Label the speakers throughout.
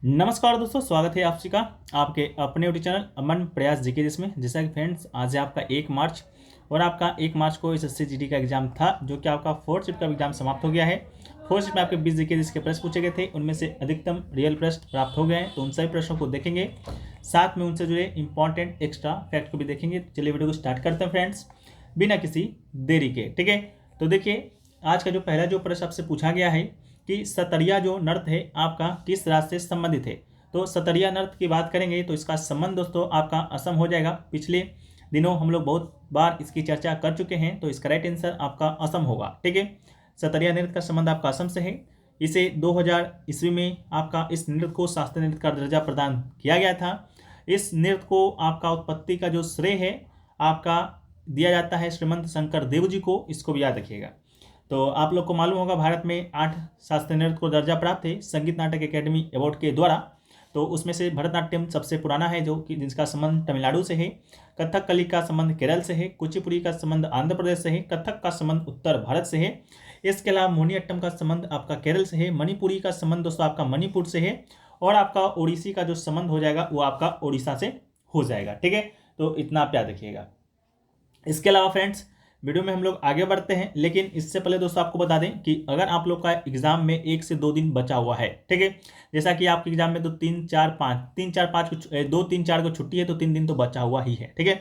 Speaker 1: नमस्कार दोस्तों, स्वागत है आप सभी का आपके अपने यूट्यूब चैनल अमन प्रयास जीके जिसमें। जैसा कि फ्रेंड्स, आज है आपका 1 मार्च और आपका 1 मार्च को एसएससी जीडी का एग्जाम था, जो कि आपका 4th शिफ्ट का एग्जाम समाप्त हो गया है। 4th शिफ्ट में आपके 20 जीके जिसके प्रश्न पूछे गए थे, उनमें से अधिकतम रियल प्रश्न प्राप्त हो गए हैं। तो उन सभी प्रश्नों को देखेंगे, साथ में उनसे जुड़े इंपॉर्टेंट एक्स्ट्रा फैक्ट को भी देखेंगे। चलिए वीडियो को स्टार्ट करते हैं फ्रेंड्स, बिना किसी देरी के। ठीक है, तो देखिए आज का जो पहला जो प्रश्न आपसे पूछा गया है कि सतरिया जो नृत्य है आपका किस राज्य से संबंधित है। तो सतरिया नृत्य की बात करेंगे तो इसका संबंध दोस्तों आपका असम हो जाएगा। पिछले दिनों हम लोग बहुत बार इसकी चर्चा कर चुके हैं, तो इसका राइट आंसर आपका असम होगा। ठीक है, सतरिया नृत्य का संबंध आपका असम से है। इसे 2000 ईस्वी में आपका इस नृत्य को शास्त्रीय नृत्य का दर्जा प्रदान किया गया था। इस नृत्य को आपका उत्पत्ति का जो श्रेय है आपका दिया जाता है श्रीमंत शंकर देव जी को, इसको भी याद रखिएगा। तो आप लोग को मालूम होगा भारत में 8 शास्त्रीय नृत्य को दर्जा प्राप्त है संगीत नाटक अकेडमी अवार्ड के द्वारा। तो उसमें से भरतनाट्यम सबसे पुराना है, जो कि जिसका संबंध तमिलनाडु से है। कथकली का संबंध केरल से है। कुचिपुड़ी का संबंध आंध्र प्रदेश से है। कथक का संबंध उत्तर भारत से है। इसके अलावा मोहिनीअट्टम का संबंध आपका केरल से है। मणिपुरी का संबंध दोस्तों आपका मणिपुर से है। और आपका ओडिसी का जो संबंध हो जाएगा वो आपका ओडिशा से हो जाएगा। ठीक है, तो इतना आप याद रखिएगा। इसके अलावा फ्रेंड्स, वीडियो में हम लोग आगे बढ़ते हैं, लेकिन इससे पहले दोस्तों आपको बता दें कि अगर आप लोग का एग्जाम में 1 से 2 दिन बचा हुआ है, ठीक है, जैसा कि आपके एग्जाम में तो 3 4 5 को 2 3 4 को छुट्टी है, तो 3 दिन तो बचा हुआ ही है। ठीक है,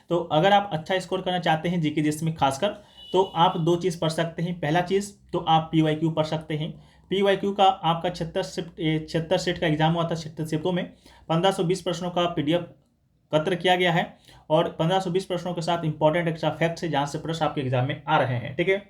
Speaker 1: तो अगर आप अच्छा स्कोर करना चाहते हैं जीके जिसमें खासकर, तो आप 2 चीज़ पढ़ सकते हैं। पहला चीज़ तो आप PYQ पढ़ सकते हैं। PYQ का आपका 76 सेट का एग्जाम हुआ था। 76 सेटों में 1520 प्रश्नों का PDF एकत्र किया गया है और 1520 प्रश्नों के साथ इंपॉर्टेंट एक्स्ट्रा फैक्ट्स है जहां से प्रश्न आपके एग्जाम में आ रहे हैं। ठीक है,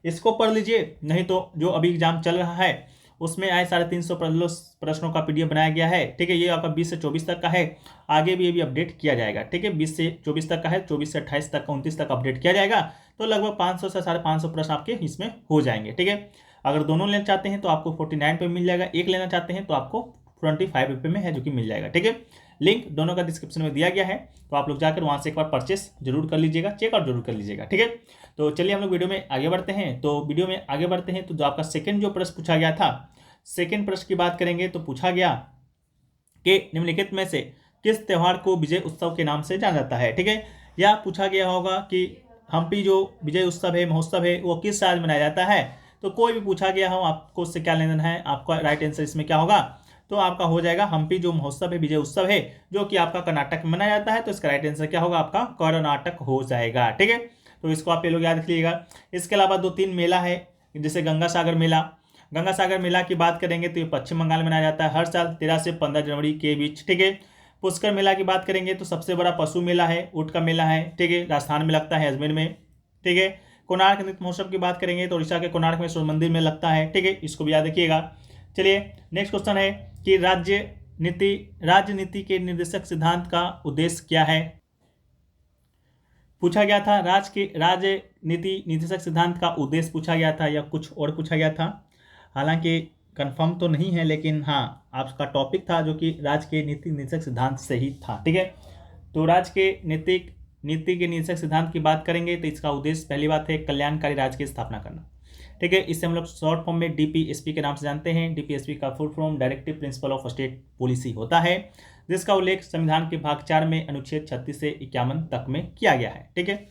Speaker 1: इसको पढ़ लीजिए, नहीं तो जो अभी एग्जाम चल रहा है उसमें आए 350 प्रश्नों का PDF बनाया गया है। ठीक है, ये आपका 20 से 24 तक का है, आगे भी ये भी अपडेट किया जाएगा। ठीक है, 20 से 24 तक का है, 24 से 28 तक का 29 तक अपडेट किया जाएगा। तो लगभग 500 से 550 प्रश्न आपके इसमें हो जाएंगे। ठीक है, अगर दोनों लेना चाहते हैं तो आपको 49 पे मिल जाएगा, एक लेना चाहते हैं तो आपको 25 रुपये में है, जो कि मिल जाएगा। ठीक है, लिंक दोनों का डिस्क्रिप्शन में दिया गया है, तो आप लोग जाकर वहां से एक बार परचेस जरूर कर लीजिएगा, चेकआउट जरूर कर लीजिएगा। ठीक है, तो चलिए हम लोग वीडियो में आगे बढ़ते हैं। तो वीडियो में आगे बढ़ते हैं तो जो आपका सेकंड जो प्रश्न पूछा गया था, सेकंड प्रश्न की बात करेंगे तो पूछा गया कि निम्नलिखित में से किस त्यौहार को विजय उत्सव के नाम से जाना जाता है। ठीक है, या पूछा गया होगा कि हम्पी जो विजय उत्सव है, महोत्सव है, वो किस राज्य में मनाया जाता है। तो कोई भी पूछा गया हो, आपको उससे क्या लेना है, आपका राइट आंसर इसमें क्या होगा, तो आपका हो जाएगा हम्पी जो महोत्सव है, विजय उत्सव है, जो कि आपका कर्नाटक में मनाया जाता है। तो इसका राइट आंसर क्या होगा, आपका कर्नाटक हो जाएगा। ठीक है, तो इसको आप ये लोग याद रख लीजिएगा। इसके अलावा 2-3 मेला है, जैसे गंगा सागर मेला। गंगा सागर मेला की बात करेंगे तो ये पश्चिम बंगाल में मनाया जाता है हर साल 13 से 15 जनवरी के बीच। ठीक है, पुष्कर मेला की बात करेंगे तो सबसे बड़ा पशु मेला है, ऊँट का मेला है। ठीक है, राजस्थान में लगता है, अजमेर में। ठीक है, कोणार्क नृत्य महोत्सव की बात करेंगे तो उड़ीसा के कोणार्क में सूर्य मंदिर में लगता है। ठीक है, इसको भी याद रखिएगा। चलिए नेक्स्ट क्वेश्चन है कि राजनीति के निर्देशक सिद्धांत का उद्देश्य क्या है। पूछा गया था राजनीति निर्देशक सिद्धांत का उद्देश्य पूछा गया था या कुछ और पूछा गया था, हालांकि कंफर्म तो नहीं है, लेकिन हाँ आपका टॉपिक था जो कि राज्य के नीति निर्देशक सिद्धांत से ही था। ठीक है, तो राज्य के नीति के निर्देशक सिद्धांत की बात करेंगे तो इसका उद्देश्य पहली बात है कल्याणकारी राज्य की स्थापना करना। ठीक है, इससे हम लोग शॉर्ट फॉर्म में DPSP के नाम से जानते हैं। DPSP का full form directive principle of state policy होता है, जिसका उल्लेख संविधान के भाग 4 में अनुच्छेद 36 से 51 तक में किया गया है। ठीक है,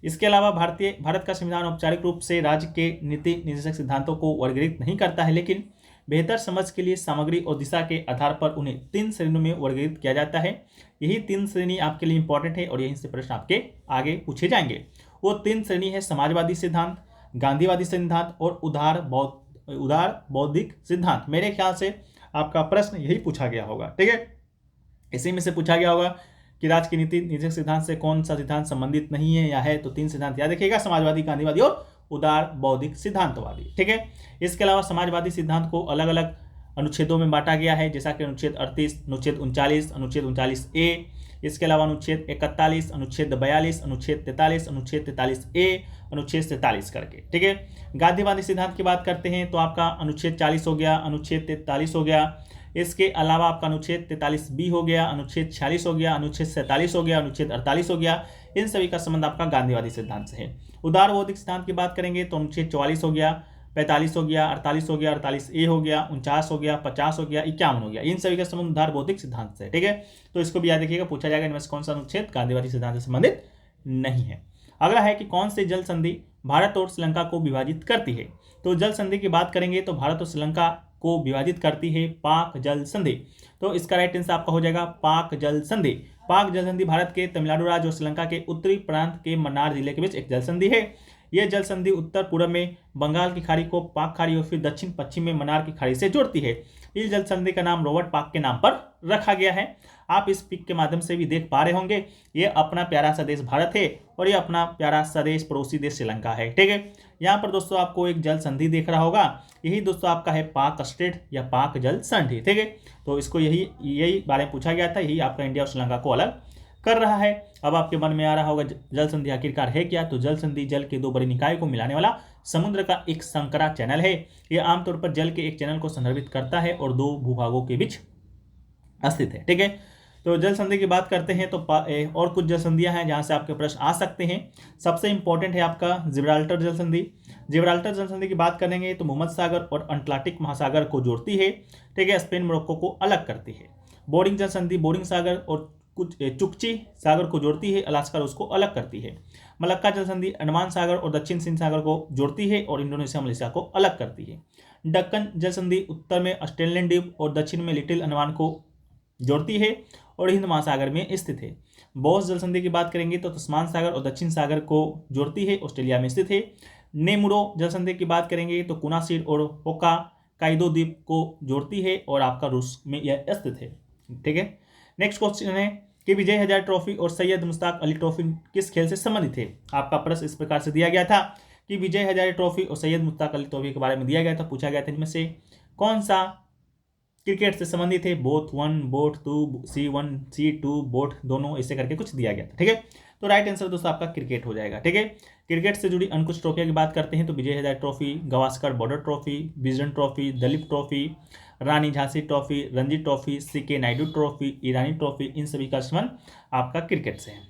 Speaker 1: इसके अलावा भारत का संविधान औपचारिक रूप से राज्य के नीति निर्देशक सिद्धांतों को वर्गीकृत नहीं करता है, लेकिन बेहतर समझ के लिए सामग्री और दिशा के आधार पर उन्हें 3 श्रेणियों में वर्गीकृत किया जाता है। यही 3 श्रेणी आपके लिए इंपॉर्टेंट है और यहीं से प्रश्न आपके आगे पूछे जाएंगे। वो 3 श्रेणी है समाजवादी सिद्धांत, गांधीवादी सिद्धांत और उदार बौद्धिक सिद्धांत। मेरे ख्याल से आपका प्रश्न यही पूछा गया होगा। ठीक है, इसी में से पूछा गया होगा कि राज्य की नीति निर्देशक सिद्धांत से कौन सा सिद्धांत संबंधित नहीं है या है, तो 3 सिद्धांत याद रखिएगा, समाजवादी, गांधीवादी और उदार बौद्धिक सिद्धांतवादी। ठीक है, इसके अलावा समाजवादी सिद्धांत को अलग अलग अनुच्छेदों में बांटा गया है, जैसा कि अनुच्छेद 38, अनुच्छेद 39, अनुच्छेद 39A, इसके अलावा अनुच्छेद 41, अनुच्छेद 42, अनुच्छेद 43, अनुच्छेद 43A, अनुच्छेद 43 करके। ठीक है, गांधीवादी सिद्धांत की बात करते हैं तो आपका अनुच्छेद 40 हो गया, अनुच्छेद 43 हो गया, इसके अलावा आपका अनुच्छेद 43B हो गया, अनुच्छेद 46 हो गया, अनुच्छेद 47 हो गया, अनुच्छेद 48 हो गया। इन सभी का संबंध आपका गांधीवादी सिद्धांत से है। उदार बौद्धिक सिद्धांत की बात करेंगे तो अनुच्छेद 44 हो गया, 45 हो गया, 48 हो गया, 48A हो गया, 49 हो गया, 50 हो गया, 51 हो गया। इन सभी का संबंध उदार भौतिक सिद्धांत से, ठीक है। तो इसको भी याद रखिएगा, पूछा जाएगा इनमें से कौन सा अनुच्छेद गांधीवादी सिद्धांत से संबंधित नहीं है। अगला है कि कौन से जल संधि भारत और श्रीलंका को विभाजित करती है। तो जल संधि की बात करेंगे तो भारत और श्रीलंका को विभाजित करती है पाक जल संधि। तो इसका राइट आंसर आपका हो जाएगा पाक जल संधि। पाक जल संधि भारत के तमिलनाडु राज्य और श्रीलंका के उत्तरी प्रांत के मन्नार जिले के बीच एक जल संधि है। यह जल संधि उत्तर पूर्व में बंगाल की खाड़ी को पाक खाड़ी और फिर दक्षिण पश्चिम में मन्नार की खाड़ी से जोड़ती है। इस जल संधि का नाम रॉबर्ट पाक के नाम पर रखा गया है। आप इस पिक के माध्यम से भी देख पा रहे होंगे, ये अपना प्यारा सा देश भारत है और ये अपना प्यारा सा देश पड़ोसी देश श्रीलंका है, ठीक है। यहाँ पर दोस्तों आपको एक जल संधि देख रहा होगा, यही दोस्तों आपका है पाक स्ट्रेट या पाक जल संधि, ठीक है। तो इसको यही बारे में पूछा गया था, यही आपका इंडिया और श्रीलंका को अलग कर रहा है। अब आपके मन में आ रहा होगा जल संधि आखिरकार है क्या। तो जल संधि जल के दो बड़े निकाय को मिलाने वाला समुद्र का एक संकरा चैनल है। यह आमतौर पर जल के एक चैनल को संदर्भित करता है और दो भूभागों के बीच स्थित है, ठीक है। तो जल संधि की बात करते हैं तो और कुछ जल संधियां हैं जहां से आपके प्रश्न आ सकते हैं। सबसे इंपॉर्टेंट है आपका जिब्राल्टर जल संधि। जिब्राल्टर जल संधि की बात करेंगे तो मुहम्मद सागर और अटलांटिक महासागर को जोड़ती है, ठीक है। स्पेन मोरक्को को अलग करती है। बोरिंग जल संधि बोरिंग सागर और कुछ चुकची सागर को जोड़ती है, अलास्का उसको अलग करती है। मलक्का जल संधि अंडमान सागर और दक्षिण सिंध सागर को जोड़ती है और इंडोनेशिया मलेशिया को अलग करती है। दक्कन जल संधि उत्तर में ऑस्ट्रेलियन द्वीप और दक्षिण में लिटिल अंडमान को जोड़ती है और हिंद महासागर में स्थित है। बॉस जल संधि की बात करेंगे तो तस्मान सागर और दक्षिण सागर को जोड़ती है, ऑस्ट्रेलिया में स्थित है। नेमुरो जल संधि की बात करेंगे तो कुनासिड और होक्काइडो द्वीप को जोड़ती है और आपका रूस में यह स्थित है, ठीक है। नेक्स्ट क्वेश्चन है कि विजय हजारे ट्रॉफी और सैयद मुश्ताक अली ट्रॉफी किस खेल से संबंधित है। आपका प्रश्न इस प्रकार से दिया गया था कि विजय हजारे ट्रॉफी और सैयद मुश्ताक अली ट्रॉफी के बारे में दिया गया था, पूछा गया था इनमें से कौन सा क्रिकेट से संबंधित है। Both 1 both 2 C1 C2 both दोनों ऐसे करके कुछ दिया गया था, ठीक है। तो राइट आंसर दोस्तों आपका क्रिकेट हो जाएगा, ठीक है। क्रिकेट से जुड़ी अन्य कुछ ट्रॉफियों की बात करते हैं तो Vijay Hazare trophy, Gavaskar Border trophy, Wisden trophy, Duleep trophy, Rani Jhansi trophy, Ranji trophy, CK Naidu trophy, Irani trophy, इन सभी का संबंध आपका क्रिकेट से है।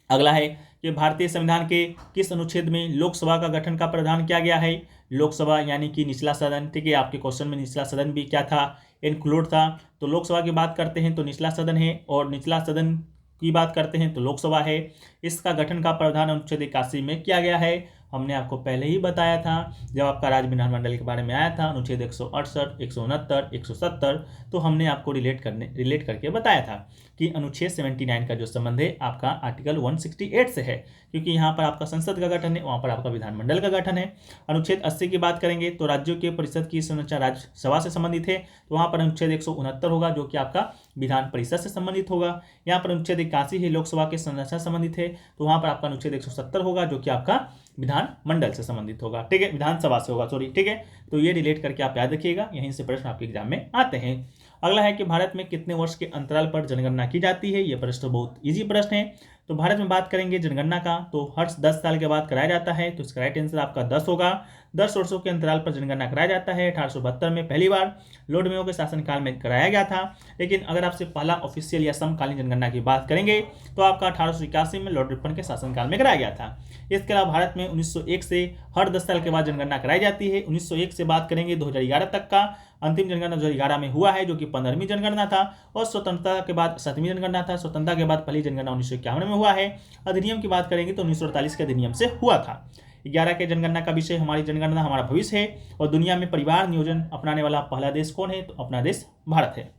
Speaker 1: अगला है कि भारतीय संविधान के किस अनुच्छेद में लोकसभा का गठन का प्रावधान किया गया है। लोकसभा यानी कि निचला सदन, ठीक है। आपके क्वेश्चन में निचला सदन भी क्या था, इंक्लूड था। तो लोकसभा की बात करते हैं तो निचला सदन है और निचला सदन की बात करते हैं तो लोकसभा है। इसका गठन का प्रावधान अनुच्छेद 81 में किया गया है। हमने आपको पहले ही बताया था जब आपका राज्य विधानमंडल के बारे में आया था, अनुच्छेद 168, 169, 170, तो हमने आपको रिलेट करके बताया था कि अनुच्छेद 79 का जो संबंध है आपका आर्टिकल 168 से है, क्योंकि यहाँ पर आपका संसद का गठन है, वहाँ पर आपका विधानमंडल का गठन है। अनुच्छेद 80 की बात करेंगे तो राज्यों के परिषद की संरचना राज्यसभा से संबंधित है, तो वहाँ पर अनुच्छेद 169 होगा जो कि आपका विधान परिषद से संबंधित होगा। यहाँ पर अनुच्छेद 81 है लोकसभा के संरचना संबंधित है, तो वहाँ पर आपका अनुच्छेद 170 होगा जो कि आपका विधान मंडल से संबंधित होगा, ठीक है, विधानसभा से होगा, सॉरी, ठीक है। तो ये रिलेट करके आप याद रखिएगा, यहीं से प्रश्न आपके एग्जाम में आते हैं। अगला है कि भारत में कितने वर्ष के अंतराल पर जनगणना की जाती है। ये प्रश्न तो बहुत इजी प्रश्न है। तो भारत में बात करेंगे जनगणना का तो हर 10 साल के बाद कराया जाता है, तो इसका राइट आंसर आपका 10 होगा। 10 वर्षों के अंतराल पर जनगणना कराया जाता है। 1872 में पहली बार लॉर्ड मेयो के शासनकाल में कराया गया था, लेकिन अगर आपसे पहला ऑफिशियल या समकालीन जनगणना की बात करेंगे तो आपका 1881 में लॉर्ड रिपन के शासनकाल में कराया गया था। इसके अलावा भारत में 1901 से हर 10 साल के बाद जनगणना कराई जाती है। 1901 से बात करेंगे 2011 तक का अंतिम जनगणना 2011 में हुआ है जो कि 15वीं जनगणना था, और स्वतंत्रता के बाद 7वीं जनगणना था। स्वतंत्रता के बाद पहली जनगणना 1951 में हुआ है। अधिनियम की बात करेंगे तो 1948 के अधिनियम से हुआ था। 11 के जनगणना का विषय हमारी जनगणना हमारा भविष्य है, और दुनिया में परिवार नियोजन अपनाने वाला पहला देश कौन है, तो अपना देश भारत है।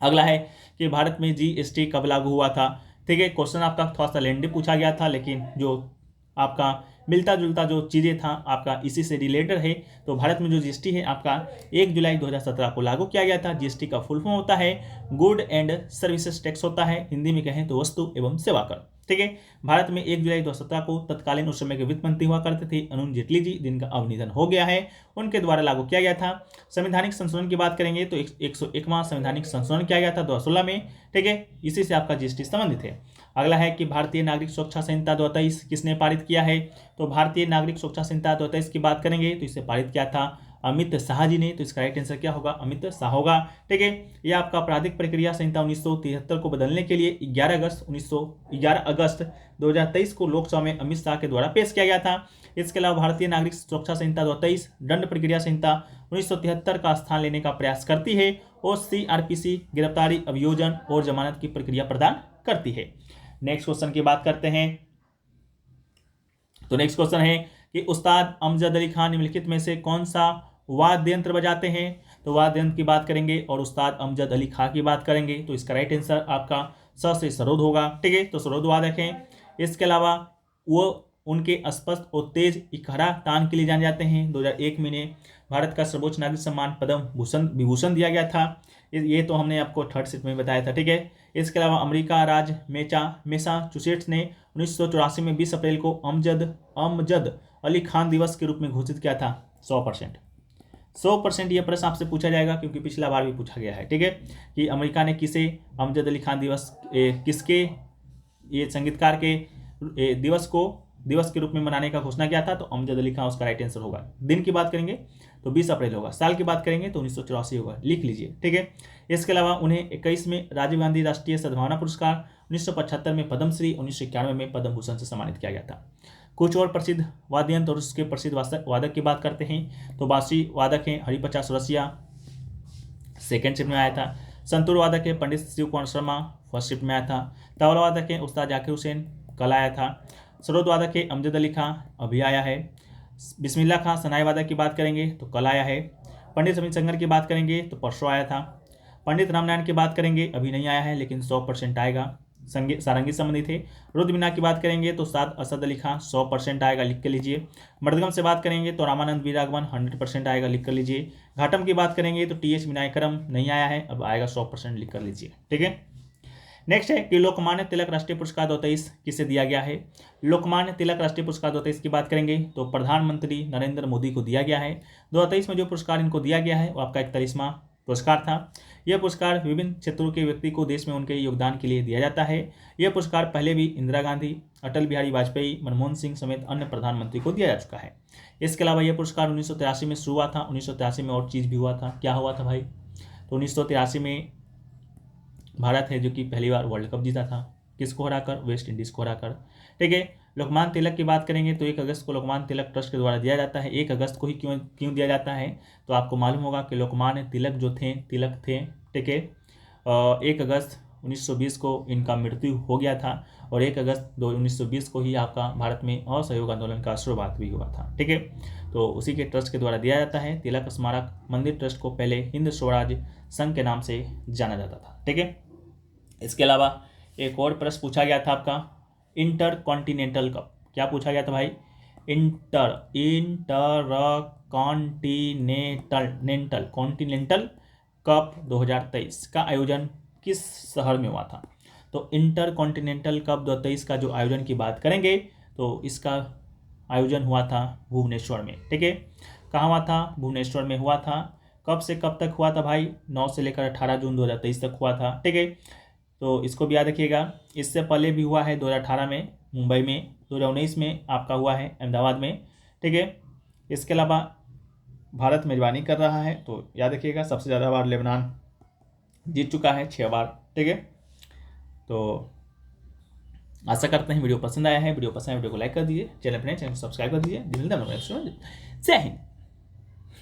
Speaker 1: अगला है कि भारत में GST कब लागू हुआ था, ठीक है। क्वेश्चन आपका थोड़ा सा लेंदी पूछा गया था, लेकिन जो आपका मिलता जुलता जो चीज़ें था आपका इसी से रिलेटेड है। तो भारत में जो GST है आपका 1 जुलाई 2017 को लागू किया गया था। GST का फुल फॉर्म होता है गुड एंड सर्विसेज टैक्स होता है, हिंदी में कहें तो वस्तु एवं सेवा कर, ठीक है। भारत में 1 जुलाई 2017 को तत्कालीन उस समय के वित्त मंत्री हुआ करते थे अरुण जेटली जी, जिनका अब निधन हो गया है, उनके द्वारा लागू किया गया था। संवैधानिक संशोधन की बात करेंगे तो 101वां संवैधानिक संशोधन किया गया था 2016 में, ठीक है। इसी से आपका GST संबंधित है। अगला है कि भारतीय नागरिक सुरक्षा संहिता 2023 किसने पारित किया है। तो भारतीय नागरिक सुरक्षा संहिता 2023 की बात करेंगे तो इसे पारित किया था अमित शाह जी ने, तो इसका राइट आंसर क्या होगा, अमित शाह होगा। ठीक है, यह आपका आपराधिक प्रक्रिया संहिता 1973 को बदलने के लिए 11 अगस्त 2023 को लोकसभा में अमित शाह के द्वारा पेश किया गया था। इसके अलावा भारतीय नागरिक सुरक्षा संहिता 2023 दंड प्रक्रिया संहिता 1973 का स्थान लेने का प्रयास करती है और सीआरपीसी गिरफ्तारी, अभियोजन और जमानत की प्रक्रिया प्रदान करती है। नेक्स्ट क्वेश्चन की बात करते हैं। तो नेक्स्ट क्वेश्चन है कि उस्ताद अमजद अली खान निम्नलिखित में से कौन सा वाद्य यंत्र बजाते हैं। तो वाद्य यंत्र की बात करेंगे और उस्ताद अमजद अली खान की बात करेंगे, तो इसका राइट आंसर आपका स से सरोद होगा। ठीक है, तो सरोद वादक हैं। इसके अलावा वो उनके स्पष्ट और तेज इकहरा तान के लिए जाने जाते हैं। 2001 में इन्हें भारत का सर्वोच्च नागरिक सम्मान पद्म विभूषण दिया गया था। ये तो हमने आपको थर्ड सेट में बताया था। ठीक है, इसके अलावा अमेरिका राज्य मैसाचुसेट्स ने 1984 में 20 अप्रैल को अमजद अली खान दिवस के रूप में घोषित किया था। 100% ये प्रश्न आपसे पूछा जाएगा क्योंकि पिछला बार भी पूछा गया है। ठीक है, कि अमेरिका ने किसे अमजद अली खान दिवस किसके ये संगीतकार के दिवस के रूप में मनाने का घोषणा किया था, तो अमजद अली खान उसका राइट आंसर होगा। दिन की बात करेंगे तो 20 अप्रैल होगा, साल की बात करेंगे तो 1984 होगा, लिख लीजिए। ठीक है, इसके अलावा उन्हें 21 में राजीव गांधी राष्ट्रीय सद्भावना पुरस्कार, 1975 में पद्मश्री, 1991 में पद्म भूषण से सम्मानित किया गया था। कुछ और प्रसिद्ध वाद्य यंत्र और उसके प्रसिद्ध वादक की बात करते हैं। तो बांसुरी वादक हैं हरिप्रसाद चौरसिया, सेकेंड शिफ्ट में आया था। संतूर वादक है पंडित शिव कुमार शर्मा, फर्स्ट शिफ्ट में आया था। तबला वादक है उस्ताद जाकिर हुसैन, कल आया था। सरोद वादक है अमजद अली खां, अभी आया है। बिस्मिल्लाह खां सनाई वादक की बात करेंगे तो कल आया है। पंडित रविशंकर की बात करेंगे तो परसों आया था। पंडित रामनारायण की बात करेंगे अभी नहीं आया है लेकिन 100% आएगा, सारंगी संबंधी थे। रुद्र मीना की बात करेंगे तो उस्ताद असद अली खां, 100% आएगा, लिख कर लीजिए। मृदगम से बात करेंगे तो रामानंद वीरागमन, 100% आएगा, लिख कर लीजिए। घाटम की बात करेंगे तो टी एच विनायकरम, नहीं आया है, अब आएगा, 100% लिख कर लीजिए। ठीक है, नेक्स्ट है कि लोकमान्य तिलक राष्ट्रीय पुरस्कार 2023 किसे दिया गया है। लोकमान्य तिलक राष्ट्रीय पुरस्कार 2023 की बात करेंगे तो प्रधानमंत्री नरेंद्र मोदी को दिया गया है। 2023 में जो पुरस्कार इनको दिया गया है वो आपका 41वां पुरस्कार था। यह पुरस्कार विभिन्न क्षेत्रों के व्यक्ति को देश में उनके योगदान के लिए दिया जाता है। यह पुरस्कार पहले भी इंदिरा गांधी, अटल बिहारी वाजपेयी, मनमोहन सिंह समेत अन्य प्रधानमंत्री को दिया जा चुका है। इसके अलावा यह पुरस्कार 1983 में शुरू हुआ था। 1983 में और चीज़ भी हुआ था, क्या हुआ था भाई, तो 1983 में भारत है जो कि पहली बार वर्ल्ड कप जीता था, किसको हराकर, वेस्ट इंडीज़ को हराकर। ठीक है, लोकमान्य तिलक की बात करेंगे तो 1 अगस्त को लोकमान्य तिलक ट्रस्ट के द्वारा दिया जाता है। 1 अगस्त को ही क्यों दिया जाता है, तो आपको मालूम होगा कि लोकमान्य तिलक जो थे ठीक है, 1 अगस्त 1920 को इनका मृत्यु हो गया था और 1 अगस्त 1920 को ही आपका भारत में असहयोग आंदोलन का शुरुआत भी हुआ था। ठीक है, तो उसी के ट्रस्ट के द्वारा दिया जाता है। तिलक स्मारक मंदिर ट्रस्ट को पहले हिंद स्वराज संघ के नाम से जाना जाता था। ठीक है, इसके अलावा एक और प्रश्न पूछा गया था आपका इंटर कॉन्टिनेंटल कप, क्या पूछा गया था भाई, कॉन्टिनेंटल कप 2023 का आयोजन किस शहर में हुआ था। तो इंटर कॉन्टिनेंटल कप 2023 का जो आयोजन की बात करेंगे तो इसका आयोजन हुआ था भुवनेश्वर में। ठीक है, कहाँ हुआ था, भुवनेश्वर में हुआ था। कब से कब तक हुआ था भाई, 9 से लेकर 18 जून 2023 तक हुआ था। ठीक है, तो इसको भी याद रखिएगा। इससे पहले भी हुआ है 2018 में मुंबई में, 2019 में आपका हुआ है अहमदाबाद में। ठीक है, इसके अलावा भारत मेजबानी कर रहा है, तो याद रखिएगा सबसे ज़्यादा बार लेबनान जीत चुका है, 6 बार। ठीक है, तो आशा करते हैं वीडियो पसंद आया है। वीडियो पसंद है वीडियो को लाइक कर दीजिए, चैनल को सब्सक्राइब कर दीजिए। जय हिंद।